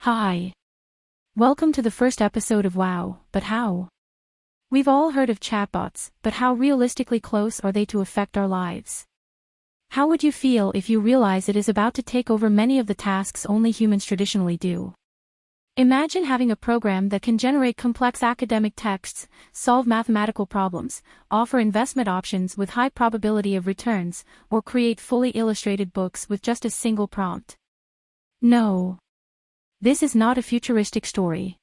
Hi. Welcome to the first episode of Wow, but How? We've all heard of chatbots, but how realistically close are they to affect our lives? How would you feel if you realize it is about to take over many of the tasks only humans traditionally do? Imagine having a program that can generate complex academic texts, solve mathematical problems, offer investment options with high probability of returns, or create fully illustrated books with just a single prompt. No. This is not a futuristic story.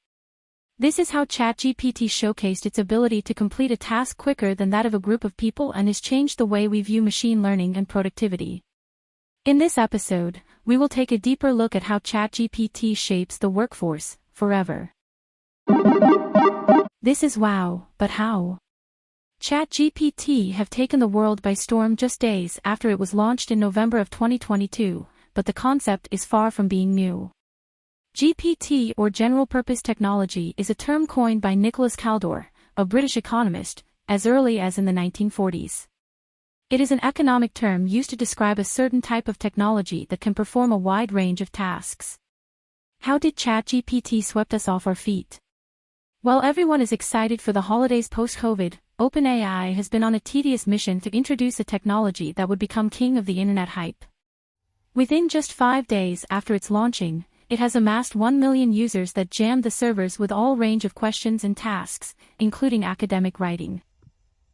This is how ChatGPT showcased its ability to complete a task quicker than that of a group of people and has changed the way we view machine learning and productivity. In this episode, we will take a deeper look at how ChatGPT shapes the workforce forever. This is Wow, but How? ChatGPT have taken the world by storm just days after it was launched in November of 2022, but the concept is far from being new. GPT, or general-purpose technology, is a term coined by Nicholas Kaldor, a British economist, as early as in the 1940s. It is an economic term used to describe a certain type of technology that can perform a wide range of tasks. How did ChatGPT swept us off our feet? While everyone is excited for the holidays post-COVID, OpenAI has been on a tedious mission to introduce a technology that would become king of the internet hype. Within just 5 days after its launching, it has amassed 1 million users that jammed the servers with all range of questions and tasks, including academic writing.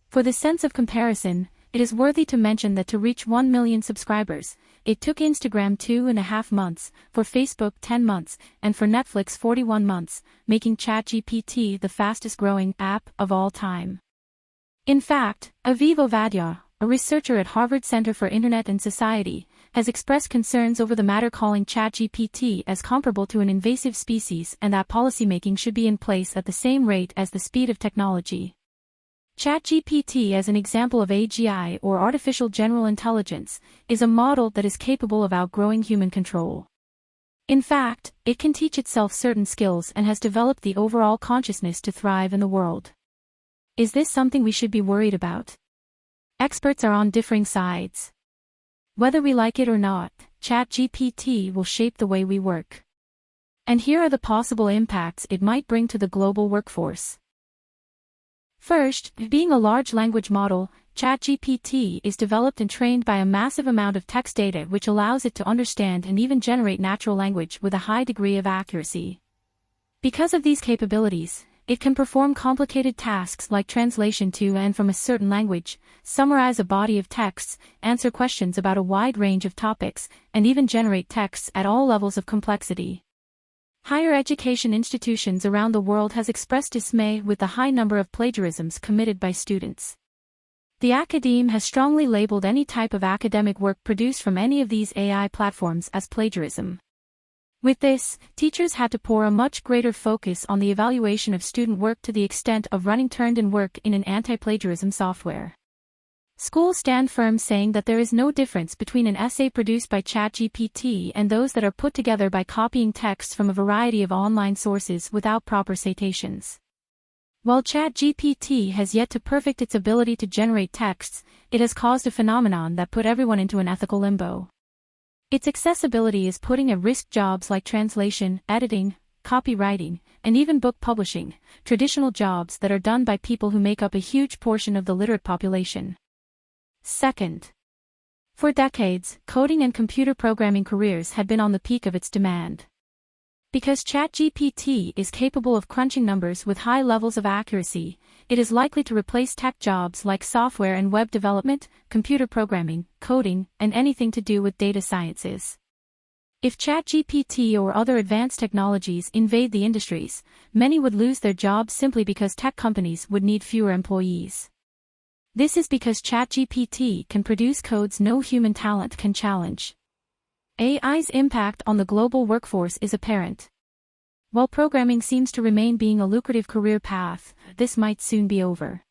For the sense of comparison, it is worthy to mention that to reach 1 million subscribers, it took Instagram 2.5 months, for Facebook 10 months, and for Netflix 41 months, making ChatGPT the fastest-growing app of all time. In fact, Aviv Ovadia, a researcher at Harvard Center for Internet and Society, has expressed concerns over the matter, calling ChatGPT as comparable to an invasive species and that policymaking should be in place at the same rate as the speed of technology. ChatGPT, as an example of AGI, or artificial general intelligence, is a model that is capable of outgrowing human control. In fact, it can teach itself certain skills and has developed the overall consciousness to thrive in the world. Is this something we should be worried about? Experts are on differing sides. Whether we like it or not, ChatGPT will shape the way we work. And here are the possible impacts it might bring to the global workforce. First, being a large language model, ChatGPT is developed and trained by a massive amount of text data which allows it to understand and even generate natural language with a high degree of accuracy. Because of these capabilities, it can perform complicated tasks like translation to and from a certain language, summarize a body of texts, answer questions about a wide range of topics, and even generate texts at all levels of complexity. Higher education institutions around the world has expressed dismay with the high number of plagiarisms committed by students. The academe has strongly labeled any type of academic work produced from any of these AI platforms as plagiarism. With this, teachers had to pour a much greater focus on the evaluation of student work to the extent of running turned-in work in an anti-plagiarism software. Schools stand firm, saying that there is no difference between an essay produced by ChatGPT and those that are put together by copying texts from a variety of online sources without proper citations. While ChatGPT has yet to perfect its ability to generate texts, it has caused a phenomenon that put everyone into an ethical limbo. Its accessibility is putting at risk jobs like translation, editing, copywriting, and even book publishing, traditional jobs that are done by people who make up a huge portion of the literate population. Second, for decades, coding and computer programming careers had been on the peak of its demand. Because ChatGPT is capable of crunching numbers with high levels of accuracy, it is likely to replace tech jobs like software and web development, computer programming, coding, and anything to do with data sciences. If ChatGPT or other advanced technologies invade the industries, many would lose their jobs simply because tech companies would need fewer employees. This is because ChatGPT can produce codes no human talent can challenge. AI's impact on the global workforce is apparent. While programming seems to remain being a lucrative career path, this might soon be over.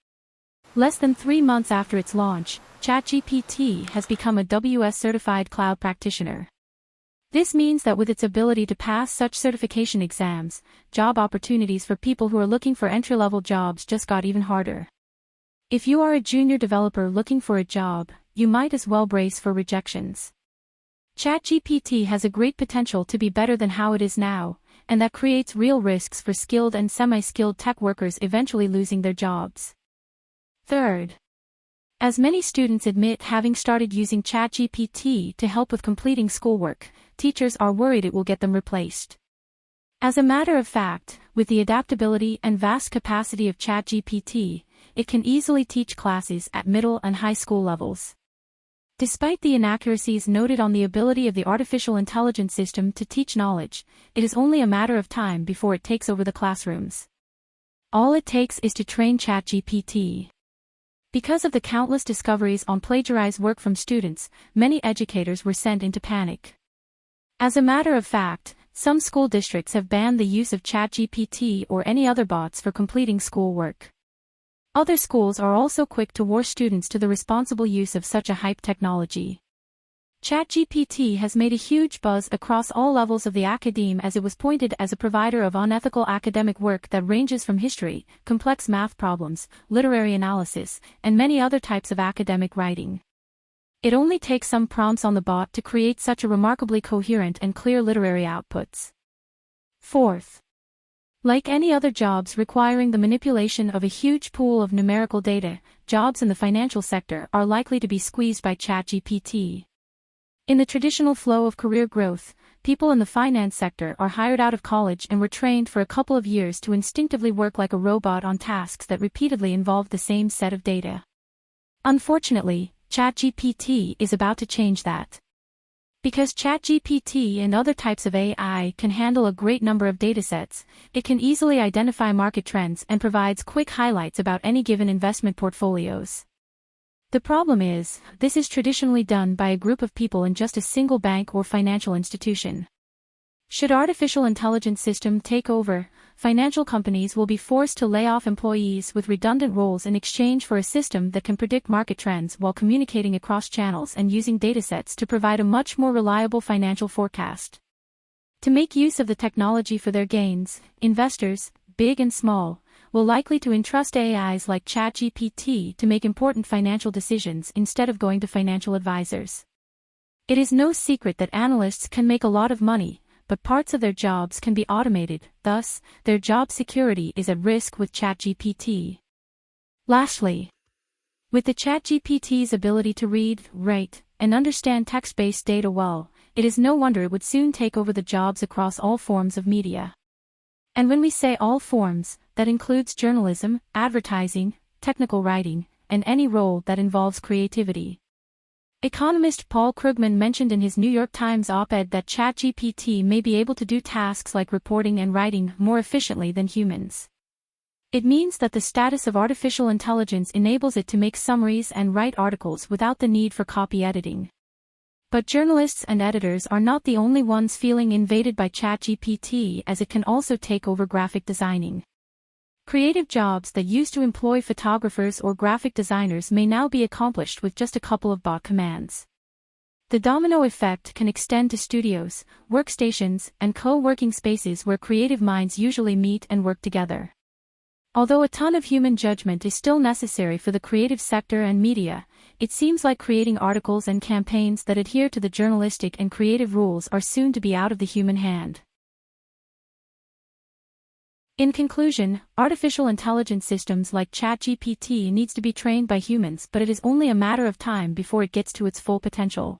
Less than 3 months after its launch, ChatGPT has become a WS-certified cloud practitioner. This means that with its ability to pass such certification exams, job opportunities for people who are looking for entry-level jobs just got even harder. If you are a junior developer looking for a job, you might as well brace for rejections. ChatGPT has a great potential to be better than how it is now, and that creates real risks for skilled and semi-skilled tech workers eventually losing their jobs. Third, as many students admit having started using ChatGPT to help with completing schoolwork, teachers are worried it will get them replaced. As a matter of fact, with the adaptability and vast capacity of ChatGPT, it can easily teach classes at middle and high school levels. Despite the inaccuracies noted on the ability of the artificial intelligence system to teach knowledge, it is only a matter of time before it takes over the classrooms. All it takes is to train ChatGPT. Because of the countless discoveries on plagiarized work from students, many educators were sent into panic. As a matter of fact, some school districts have banned the use of ChatGPT or any other bots for completing schoolwork. Other schools are also quick to warn students to the responsible use of such a hype technology. ChatGPT has made a huge buzz across all levels of the academe as it was pointed as a provider of unethical academic work that ranges from history, complex math problems, literary analysis, and many other types of academic writing. It only takes some prompts on the bot to create such a remarkably coherent and clear literary outputs. Fourth, like any other jobs requiring the manipulation of a huge pool of numerical data, jobs in the financial sector are likely to be squeezed by ChatGPT. In the traditional flow of career growth, people in the finance sector are hired out of college and were trained for a couple of years to instinctively work like a robot on tasks that repeatedly involve the same set of data. Unfortunately, ChatGPT is about to change that. Because ChatGPT and other types of AI can handle a great number of datasets, it can easily identify market trends and provides quick highlights about any given investment portfolios. The problem is, this is traditionally done by a group of people in just a single bank or financial institution. Should artificial intelligence system take over, financial companies will be forced to lay off employees with redundant roles in exchange for a system that can predict market trends while communicating across channels and using datasets to provide a much more reliable financial forecast. To make use of the technology for their gains, investors, big and small, will likely to entrust AIs like ChatGPT to make important financial decisions instead of going to financial advisors. It is no secret that analysts can make a lot of money, but parts of their jobs can be automated, thus, their job security is at risk with ChatGPT. Lastly, with the ChatGPT's ability to read, write, and understand text-based data well, it is no wonder it would soon take over the jobs across all forms of media. And when we say all forms, that includes journalism, advertising, technical writing, and any role that involves creativity. Economist Paul Krugman mentioned in his New York Times op-ed that ChatGPT may be able to do tasks like reporting and writing more efficiently than humans. It means that the status of artificial intelligence enables it to make summaries and write articles without the need for copy editing. But journalists and editors are not the only ones feeling invaded by ChatGPT, as it can also take over graphic designing. Creative jobs that used to employ photographers or graphic designers may now be accomplished with just a couple of bot commands. The domino effect can extend to studios, workstations, and co-working spaces where creative minds usually meet and work together. Although a ton of human judgment is still necessary for the creative sector and media, it seems like creating articles and campaigns that adhere to the journalistic and creative rules are soon to be out of the human hand. In conclusion, artificial intelligence systems like ChatGPT needs to be trained by humans, but it is only a matter of time before it gets to its full potential.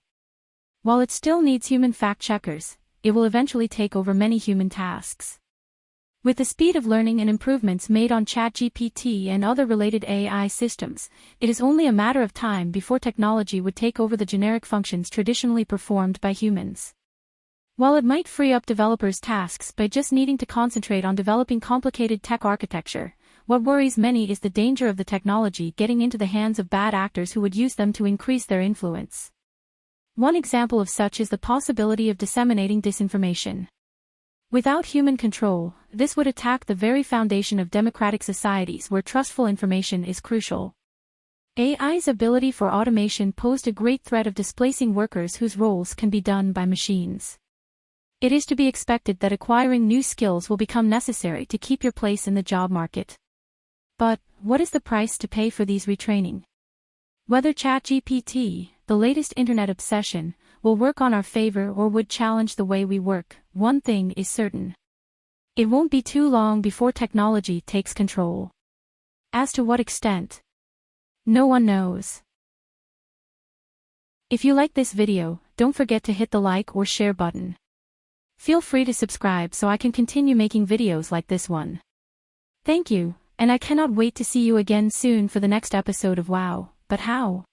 While it still needs human fact-checkers, it will eventually take over many human tasks. With the speed of learning and improvements made on ChatGPT and other related AI systems, it is only a matter of time before technology would take over the generic functions traditionally performed by humans. While it might free up developers' tasks by just needing to concentrate on developing complicated tech architecture, what worries many is the danger of the technology getting into the hands of bad actors who would use them to increase their influence. One example of such is the possibility of disseminating disinformation. Without human control, this would attack the very foundation of democratic societies where trustful information is crucial. AI's ability for automation posed a great threat of displacing workers whose roles can be done by machines. It is to be expected that acquiring new skills will become necessary to keep your place in the job market. But, what is the price to pay for these retraining? Whether ChatGPT, the latest internet obsession, will work on our favor or would challenge the way we work, one thing is certain. It won't be too long before technology takes control. As to what extent, no one knows. If you like this video, don't forget to hit the like or share button. Feel free to subscribe so I can continue making videos like this one. Thank you, and I cannot wait to see you again soon for the next episode of Wow, But How?